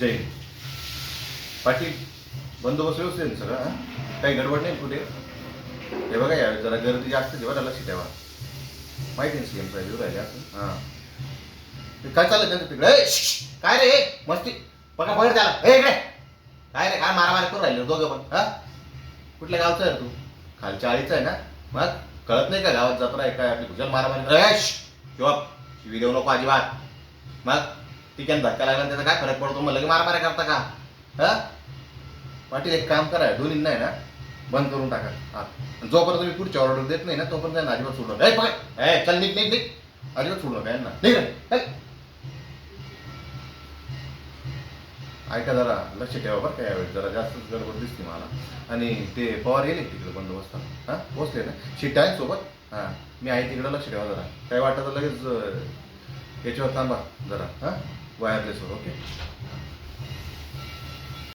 जय हिंद. पाटील, बंदोबस्त व्यवस्थित आहे ना सगळं? हां, काही गडबड नाही कुठे? हे बघा यावेळी जरा गर्दी जास्त आहे बघा, लक्ष ठेवा. माहिती आहे सीएम साहेब येऊ राहिले असं. हां, ते काय चाललं त्यांचं तिकडे? काय रे मस्ती? बघा बघ त्याला. इकडे काय रे, काय मारामारी करून राहिले दोघं पण? हां, कुठल्या गावचा आहे तू? खालच्या आळीचा आहे ना? मग कळत नाही का गावात जत्रा आहे काय आपली कुठल्या मारामारी? किंवा व्हिडिओ नको अजिबात. मग ठिकाण धक्का लागला त्याचा काय फरक पडतो? मग लगे मारामारी करता का? हां, पाटील एक काम करा, दोन्ही नाही ना बंद करून टाका. हां, जोपर्यंत तुम्ही पुढची ऑर्डर देत नाही ना तोपर्यंत त्यांना अजिबात सोडू नका. पकड, चल निघ निघ निघ, अजिबात सोडू नका यांना. निघ रे. ऐका जरा लक्ष ठेवा बरं का, यावेळी जरा जास्तच गडबड दिसते मला. आणि ते पवार गेले तिकडे बंदोबस्ताला? हां, पोचले ना? शिट्ट आहे सोबत? हां, मी आहे तिकडं, लक्ष ठेवा जरा. काय वाटतं तर लगेच याच्यावर थांबा जरा. हां, वायरलेसवर. ओके.